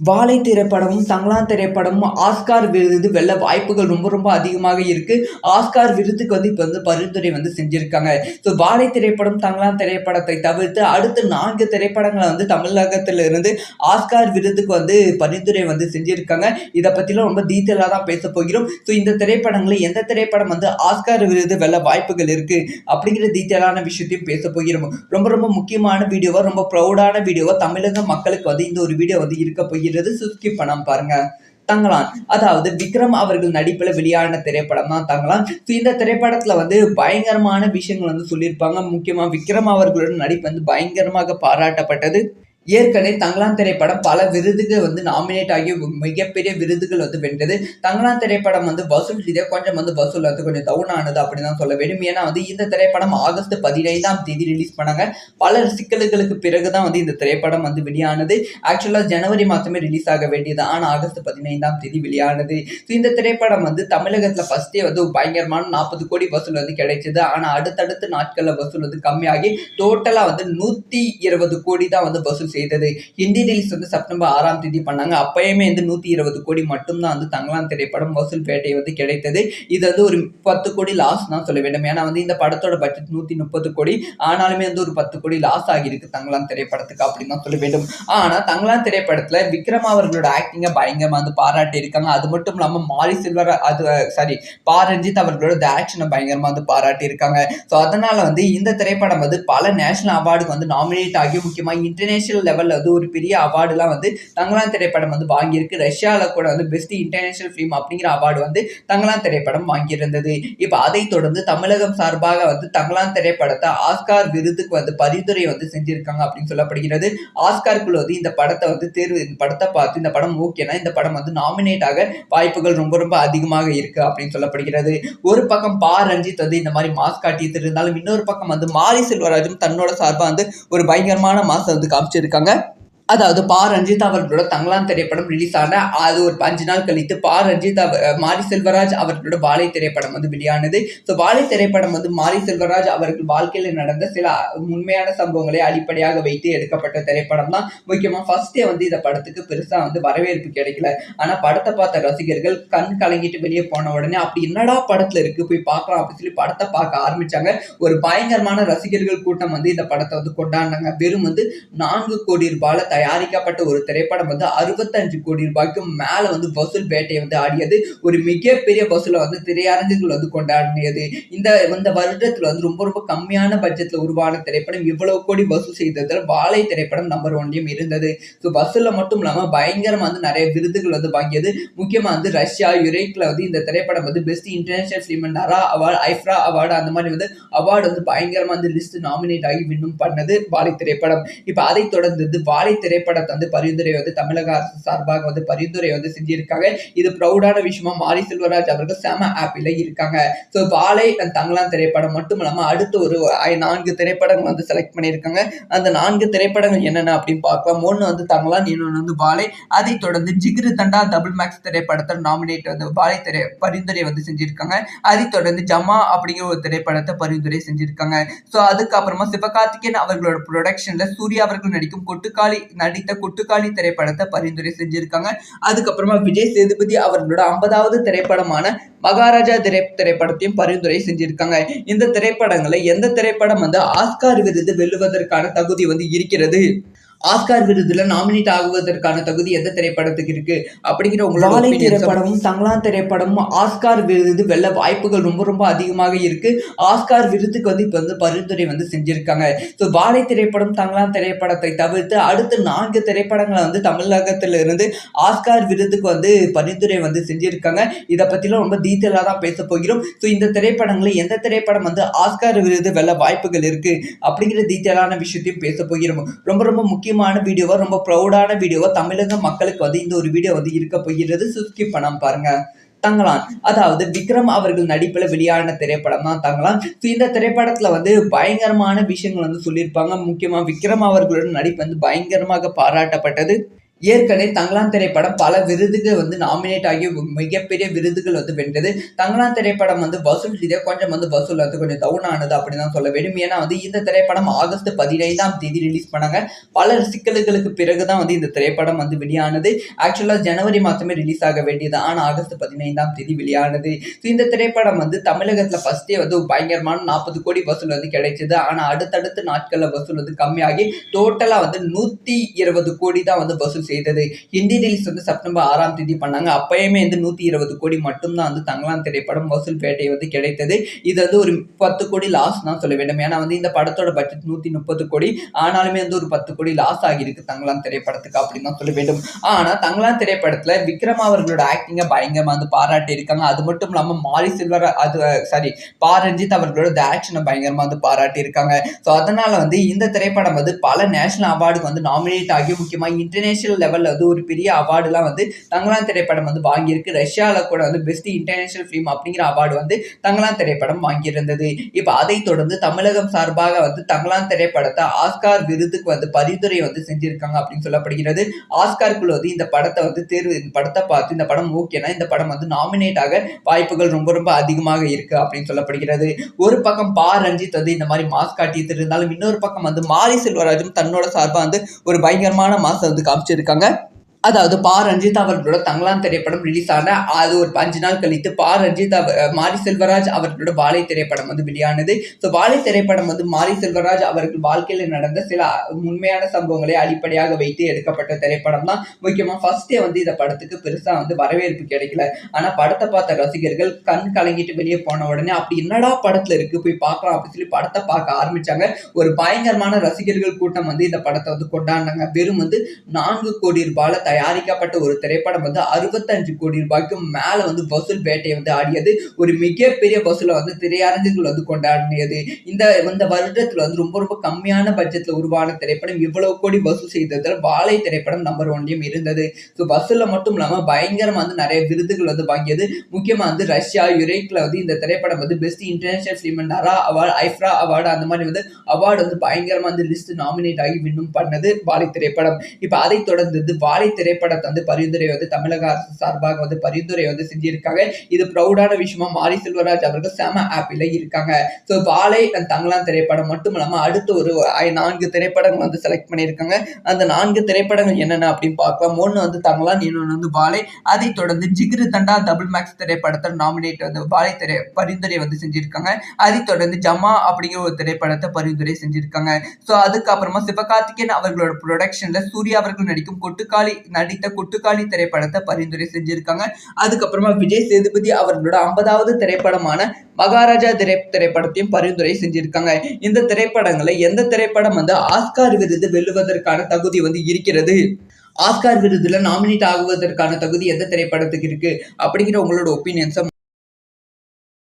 வாழை திரைப்படமும் தங்கலான் திரைப்படமும் ஆஸ்கார் விருது வெல்ல வாய்ப்புகள் ரொம்ப ரொம்ப அதிகமாக இருக்கு. ஆஸ்கார் விருதுக்கு இப்போ பரிந்துரை செஞ்சிருக்காங்க. ஸோ வாழை திரைப்படம் தங்கலான் திரைப்படத்தை தவிர்த்து அடுத்த 4 திரைப்படங்களை தமிழகத்திலிருந்து ஆஸ்கார் விருதுக்கு பரிந்துரை செஞ்சிருக்காங்க. இதை பற்றிலாம் ரொம்ப டீட்டெயிலாக தான் பேச போகிறோம். ஸோ இந்த திரைப்படங்களில் எந்த திரைப்படம் ஆஸ்கார் விருது வெல்ல வாய்ப்புகள் இருக்கு அப்படிங்கிற டீட்டெயிலான விஷயத்தையும் பேச போகிறோம். ரொம்ப ரொம்ப முக்கியமான வீடியோவா, ரொம்ப ப்ரௌடான வீடியோவா தமிழக மக்களுக்கு இந்த ஒரு வீடியோ இருக்க போகிறது. ஸ்கிப் பண்ணாம பாருங்க. தங்கலான், அதாவது விக்ரம் அவர்கள் நடிப்பில் வெளியான திரைப்படம் தான் தங்கலான். இந்த திரைப்படத்துல பயங்கரமான விஷயங்கள் சொல்லியிருப்பாங்க. முக்கியமா விக்ரம் அவர்களோட நடிப்பு பயங்கரமாக பாராட்டப்பட்டது. ஏற்கனவே தங்கலான் திரைப்படம் பல விருதுகள் நாமினேட் ஆகி மிகப்பெரிய விருதுகள் வென்றது. தங்கலான் திரைப்படம் வசூல் ரீதியாக கொஞ்சம் வசூல் கொஞ்சம் டவுன் ஆனது அப்படின்னு தான் சொல்ல வேண்டும். ஏன்னா இந்த திரைப்படம் ஆகஸ்ட் 15ஆம் தேதி ரிலீஸ் பண்ணாங்க. பல சிக்கல்களுக்கு பிறகுதான் இந்த திரைப்படம் வெளியானது. ஆக்சுவலா ஜனவரி மாதமே ரிலீஸ் ஆக வேண்டியது, ஆனால் ஆகஸ்ட் 15ஆம் தேதி வெளியானது. இந்த திரைப்படம் தமிழகத்துல ஃபர்ஸ்டே பயங்கரமான 40 கோடி வசூல் கிடைச்சது. ஆனால் அடுத்தடுத்த நாட்கள்ல வசூல் கம்மியாகி டோட்டலா 120 கோடி தான் வசூல் செய்தது. ஹிந்தி ரிலீஸ் செப்டம்பர் 6ஆம் தேதி பண்ணாங்க. அப்பயுமே 120 கோடி மட்டும்தான் தங்கலான் திரைப்படம் வசூல் பேட்டை கிடைத்தது. இது ஒரு 10 கோடி லாஸ் தான் சொல்ல வேண்டும். ஏன்னா இந்த படத்தோட பட்ஜெட் 130 கோடி, ஆனாலுமே ஒரு 10 கோடி லாஸ் ஆகியிருக்கு தங்கலான் திரைப்படத்துக்கு அப்படின்னு தான் சொல்ல வேண்டும். ஆனா தங்கலான் திரைப்படத்துல விக்ரம் அவர்களோட ஆக்டிங்க பயங்கரமா பாராட்டி இருக்காங்க. அது மட்டும் இல்லாம மாரி செல்வர் பா ரஞ்சித் அவர்களோட ஆக்ஷனை பயங்கரமா பாராட்டி இருக்காங்க. ஸோ அதனால இந்த திரைப்படம் பல நேஷனல் அவார்டுக்கு நாமினேட் ஆகி முக்கியமா இன்டர்நேஷனல் லெவல்ல ஒரு பெரிய அவார்டுலாம் தங்கலான் திரைப்படம் வாங்கியிருக்கு. ரஷ்யால கூட பெஸ்ட் இன்டர்நேஷனல் ஃபிலிம் அப்படிங்கிற அவார்டு தங்கலான் திரைப்படம் வாங்கியிருந்தது. இப்போ அதை தொடர்ந்து தமிழகம் சார்பாக தங்கலான் திரைப்படத்தை ஆஸ்கார் விருதுக்கு பரிந்துரை செஞ்சிருக்காங்க அப்படின்னு சொல்லப்படுகிறது. ஆஸ்காருக்குள்ள இந்த படத்தை தேர்வு, இந்த படத்தை பார்த்து இந்த படம் ஓகேனா இந்த படம் நாமினேட் ஆக வாய்ப்புகள் ரொம்ப ரொம்ப அதிகமாக இருக்கு அப்படின்னு சொல்லப்படுகிறது. ஒரு பக்கம் பா ரஞ்சித் இந்த மாதிரி மாஸ் காட்டிட்டு இருந்தாலும், இன்னொரு பக்கம் மாரி செல்வராஜும் தன்னோட சார்பா ஒரு பயங்கரமான மாசம் காமிச்சிருக்காங்க. அதாவது பா ரஞ்சித் அவர்களோட தங்கலான் திரைப்படம் ரிலீஸ் ஆன அது ஒரு 5 நாள் கழித்து பா ரஞ்சித் மாரி செல்வராஜ் அவர்களோட வாழை திரைப்படம் வெளியானது. ஸோ வாழை திரைப்படம் மாரி செல்வராஜ் அவர்கள் வாழ்க்கையில் நடந்த சில உண்மையான சம்பவங்களை அடிப்படையாக வைத்து எடுக்கப்பட்ட திரைப்படம் தான். முக்கியமாக ஃபர்ஸ்டே இந்த படத்துக்கு பெருசா வரவேற்பு கிடைக்கல. ஆனால் படத்தை பார்த்த ரசிகர்கள் கண் கலங்கிட்டு வெளியே போன உடனே அப்படி என்னடா படத்துல இருக்கு போய் பார்க்கலாம் அப்படின்னு சொல்லி படத்தை பார்க்க ஆரம்பிச்சாங்க. ஒரு பயங்கரமான ரசிகர்கள் கூட்டம் இந்த படத்தை கொண்டாடினாங்க. வெறும் 4 கோடி ரூபாயில தயாரிக்கப்பட்ட ஒரு திரைப்படம் 65 கோடி ரூபாய்க்கு மேல வசூல் வேட்டையை ஆடியது. ஒரு மிகப்பெரிய வசூலை திரையரங்குகள் கொண்டாடியது. இந்த வருடத்துல ரொம்ப ரொம்ப கம்மியான பட்ஜெட்ல உருவான திரைப்படம் இவ்வளவு கோடி வசூல் செய்ததில் வாழை திரைப்படம் நம்பர் 1 இருந்தது. ஸோ வசூல்ல மட்டும் இல்லாம பயங்கரம் நிறைய விருதுகள் வாங்கியது. முக்கியமா ரஷ்யா, யுரேக்ல இந்த திரைப்படம் பெஸ்ட் இன்டர்நேஷனல் ஃபிலிம் நரா அவார்டு, ஐஃப்ரா அவார்டு, அந்த மாதிரி அவார்டு பயங்கரமா லிஸ்ட் நாமினேட் ஆகி வின்னும் பண்ணது வாழை திரைப்படம். இப்ப அதை தொடர்ந்து வாழை திரைப்படத்தை பரிந்துரை தமிழக அரசு சார்பாக பரிந்துரை செஞ்சிருக்காங்க. இது ப்ரௌடான விஷயமா மாரி செல்வராஜ் அவர்கள் செம ஹாப்பில இருக்காங்க. ஸோ வாழை தங்கலான் திரைப்படம் மட்டும் இல்லாம அடுத்து ஒரு 4 திரைப்படங்கள் செலக்ட் பண்ணியிருக்காங்க. அந்த 4 திரைப்படங்கள் என்னென்ன அப்படின்னு பார்க்கலாம். ஒன்று தங்கலான், இன்னொன்று வாழை. அதை தொடர்ந்து ஜிகிரு தண்டா டபுள் மேக்ஸ் திரைப்படத்தை நாமினேட் வாழை பரிந்துரை செஞ்சிருக்காங்க. அதை தொடர்ந்து ஜமா அப்படிங்கிற ஒரு திரைப்படத்தை பரிந்துரை செஞ்சிருக்காங்க. ஸோ அதுக்கப்புறமா சிவகார்த்திகேயன் அவர்களோட ப்ரொடக்ஷன்ல சூர்யா அவர்கள் நடிக்கும் நடித்த கொட்டுக்காளி திரைப்படத்தை பரிந்துரை செஞ்சிருக்காங்க. அதுக்கப்புறமா விஜய் சேதுபதி அவர்களோட 50வது திரைப்படமான மகாராஜா திரைப்படத்தையும் பரிந்துரை செஞ்சிருக்காங்க. இந்த திரைப்படங்களை எந்த திரைப்படம் ஆஸ்கார் விருது வெல்லுவதற்கான தகுதி இருக்கிறது, ஆஸ்கார் விருதுல நாமினேட் ஆகுவதற்கான தகுதி எந்த திரைப்படத்துக்கு இருக்கு அப்படிங்கிற வாழை திரைப்படமும் தங்கலான் திரைப்படமும் ஆஸ்கார் விருது வெல்ல வாய்ப்புகள் ரொம்ப ரொம்ப அதிகமாக இருக்கு. ஆஸ்கார் விருதுக்கு இப்போ பரிந்துரை செஞ்சிருக்காங்க. ஸோ வாழை திரைப்படம் தங்கலான் திரைப்படத்தை தவிர்த்து அடுத்த 4 திரைப்படங்களை தமிழகத்திலிருந்து ஆஸ்கார் விருதுக்கு பரிந்துரை செஞ்சிருக்காங்க. இதை பத்திலாம் ரொம்ப டீட்டெயிலாக தான் பேச போகிறோம். ஸோ இந்த திரைப்படங்களில் எந்த திரைப்படம் ஆஸ்கார் விருது வெல்ல வாய்ப்புகள் இருக்கு அப்படிங்கிற டீட்டெயிலான விஷயத்தையும் பேச போகிறோம். ரொம்ப ரொம்ப முக்கியமான வீடியோவா, ரொம்ப ப்ரௌடான வீடியோவா தமிழக மக்களுக்கு இந்த ஒரு வீடியோ இருக்க போகிறது. ஸ்கிப் பண்ணாம பாருங்க. தங்கலான், அதாவது விக்ரம் அவர்கள் நடிப்பில் வெளியான திரைப்படம் தான் தங்கலான். இந்த திரைப்படத்துல பயங்கரமான விஷயங்கள் சொல்லியிருப்பாங்க. முக்கியமா விக்ரம் அவர்களோட நடிப்பு பயங்கரமாக பாராட்டப்பட்டது. ஏற்கனவே தங்கலான் திரைப்படம் பல விருதுகள் வந்து நாமினேட் ஆகி மிகப்பெரிய விருதுகள் வந்து வென்றது. தங்கலான் திரைப்படம் வந்து வசூல் ரீதியா கொஞ்சம் வந்து வசூல் வந்து கொஞ்சம் டவுன் ஆனது அப்படின்னு தான் சொல்ல வேண்டும். ஏன்னா வந்து இந்த திரைப்படம் ஆகஸ்ட் 15ஆம் தேதி ரிலீஸ் பண்ணாங்க. பல சிக்கல்களுக்கு பிறகு தான் வந்து இந்த திரைப்படம் வந்து வெளியானது. ஆக்சுவலா ஜனவரி மாசமே ரிலீஸ் ஆக வேண்டியது. ஆனா ஆகஸ்ட் 15ஆம் தேதி வெளியானது. இந்த திரைப்படம் வந்து தமிழகத்துல ஃபர்ஸ்டே வந்து பயங்கரமான 40 கோடி வசூல் வந்து கிடைச்சது. ஆனா அடுத்தடுத்த நாட்கள்ல வசூல் வந்து கம்மியாகி டோட்டலா வந்து 120 கோடி தான் வந்து வசூல் செய்தது. ஹிந்தி ரிலீஸ் வந்து செப்டம்பர் 6ஆம் தேதி பண்ணாங்க. அப்பயுமே வந்து 120 கோடி மட்டும்தான் வந்து தங்கலான் திரைப்படம் வசூல் பேட்டை வந்து கிடைத்தது. இது வந்து ஒரு 10 கோடி லாஸ் தான் சொல்ல வேண்டும். ஏன்னா வந்து இந்த படத்தோட பட்ஜெட் 130 கோடி. ஆனாலுமே வந்து ஒரு 10 கோடி லாஸ் ஆகியிருக்கு தங்கலான் திரைப்படத்துக்கு அப்படின்னு தான் சொல்ல வேண்டும். ஆனா தங்கலான் திரைப்படத்துல விக்ரம் அவர்களோட ஆக்டிங்க பயங்கரமா வந்து பாராட்டி இருக்காங்க. அது மட்டும் இல்லாம மாரி செல்வர் பா ரஞ்சித் அவர்களோட ஆக்ஷனை பயங்கரமா வந்து பாராட்டி இருக்காங்க. ஸோ அதனால வந்து இந்த திரைப்படம் வந்து பல நேஷனல் அவார்டுக்கு வந்து நாமினேட் ஆகி முக்கியமா இன்டர்நேஷனல் லெவல்ல வந்து ஒரு பெரிய அவார்டுலாம் வந்து தங்கலான் திரைப்படம் வந்து வாங்கியிருக்கு. ரஷ்யாவில் கூட வந்து பெஸ்ட் இன்டர்நேஷனல் ஃபிலிம் அப்படிங்கிற அவார்டு வந்து தங்கலான் திரைப்படம் வாங்கியிருந்தது. இப்போ அதை தொடர்ந்து தமிழகம் சார்பாக வந்து தங்கலான் திரைப்படத்தை ஆஸ்கார் விருதுக்கு வந்து பரிந்துரை வந்து செஞ்சிருக்காங்க அப்படின்னு சொல்லப்படுகிறது. ஆஸ்காருக்குள்ள வந்து இந்த படத்தை வந்து இந்த படத்தை பார்த்து இந்த படம் ஓகேனா இந்த படம் வந்து நாமினேட் ஆக வாய்ப்புகள் ரொம்ப ரொம்ப அதிகமாக இருக்கு அப்படின்னு சொல்லப்படுகிறது. ஒரு பக்கம் பா ரஞ்சித் வந்து இந்த மாதிரி மாஸ் காட்டிட்டு இருந்தாலும் இன்னொரு பக்கம் வந்து மாரி செல்வராஜும் தன்னோட சார்பா வந்து ஒரு பயங்கரமான மாசை வந்து காமிச்சிருக்காங்க. அதாவது பா ரஞ்சித் அவர்களோட தங்கலான் திரைப்படம் ரிலீஸ் ஆன அது ஒரு 5 நாள் கழித்து பா ரஞ்சித் மாரி செல்வராஜ் அவர்களோட வாழை திரைப்படம் வந்து வெளியானது. ஸோ வாழை திரைப்படம் வந்து மாரி செல்வராஜ் அவர்கள் வாழ்க்கையில் நடந்த சில உண்மையான சம்பவங்களை அடிப்படையாக வைத்து எடுக்கப்பட்ட திரைப்படம் தான். முக்கியமா ஃபர்ஸ்டே வந்து இந்த படத்துக்கு பெருசா வந்து வரவேற்பு கிடைக்கல. ஆனா படத்தை பார்த்த ரசிகர்கள் கண் கலங்கிட்டு வெளியே போன உடனே அப்படி என்னடா படத்துல இருக்கு போய் பார்க்கலாம் அப்படின்னு சொல்லி படத்தை பார்க்க ஆரம்பிச்சாங்க. ஒரு பயங்கரமான ரசிகர்கள் கூட்டம் வந்து இந்த படத்தை வந்து கொண்டாடினாங்க. வெறும் வந்து 4 கோடி ரூபாயில தயாரிக்கப்பட்ட ஒரு திரைப்படம் வந்து 65 கோடி ரூபாய்க்கு மேல வந்து வசூல் வேட்டையை வந்து ஆடியது. ஒரு மிகப்பெரிய வசூலை வந்து திரையரங்குகள் வந்து கொண்டாடியது. இந்த வருடத்துல வந்து ரொம்ப ரொம்ப கம்மியான பட்ஜெட்ல உருவான திரைப்படம் இவ்வளவு கோடி வசூல் செய்ததுல வாழை திரைப்படம் நம்பர் 1 இருந்தது. ஸோ வசூல்ல மட்டும் இல்லாம பயங்கரமா வந்து நிறைய விருதுகள் வந்து வாங்கியது. முக்கியமா வந்து ரஷ்யா யுரேக்ல வந்து இந்த திரைப்படம் வந்து பெஸ்ட் இன்டர்நேஷனல் ஃபிலிம் நரா அவார்டு ஐஃப்ரா அவார்டு அந்த மாதிரி வந்து அவார்டு வந்து பயங்கரமா வந்து லிஸ்ட் நாமினேட் ஆகி வின்னும் பண்ணது வாழை திரைப்படம். இப்ப அதை தொடர்ந்து வாழை திரைப்படத்தை வந்து பரிந்துரை வந்து தமிழக அரசு சார்பாக வந்து பரிந்துரை வந்து செஞ்சிருக்காங்க. இது ப்ரௌடான விஷயமா மாரி செல்வராஜ் அவர்கள் செம ஹாப்பில இருக்காங்க. ஸோ வாழை தங்கலான் திரைப்படம் மட்டும் இல்லாம அடுத்து ஒரு 4 திரைப்படங்கள் வந்து செலக்ட் பண்ணியிருக்காங்க. அந்த 4 திரைப்படங்கள் என்னென்ன அப்படின்னு பார்க்கலாம். ஒன்று வந்து தங்கலான், இன்னொன்று வந்து வாழை. அதை தொடர்ந்து ஜிகிரு தண்டா டபுள் மேக்ஸ் திரைப்படத்தை நாமினேட் வந்து வாழை பரிந்துரை வந்து செஞ்சிருக்காங்க. அதை தொடர்ந்து ஜமா அப்படிங்கிற ஒரு திரைப்படத்தை பரிந்துரை செஞ்சிருக்காங்க. ஸோ அதுக்கப்புறமா சிவகார்த்திகேயன் அவர்களோட ப்ரொடக்ஷன்ல சூர்யா அவர்கள் நடிக்கும் நடித்த கொட்டுக்காளி திரைப்படத்தை பரிந்துரை செஞ்சிருக்காங்க. அதுக்கப்புறமா விஜய் சேதுபதி அவர்களோட 50வது திரைப்படமான மகாராஜா திரைப்படத்தையும் பரிந்துரை செஞ்சிருக்காங்க. இந்த திரைப்படங்களை எந்த திரைப்படம் வந்து ஆஸ்கார் விருது வெல்லுவதற்கான தகுதி வந்து இருக்கிறது, ஆஸ்கார் விருதுல நாமினேட் ஆகுவதற்கான தகுதி எந்த திரைப்படத்துக்கு இருக்கு அப்படிங்கிற உங்களோட ஒப்பீனியன்ஸை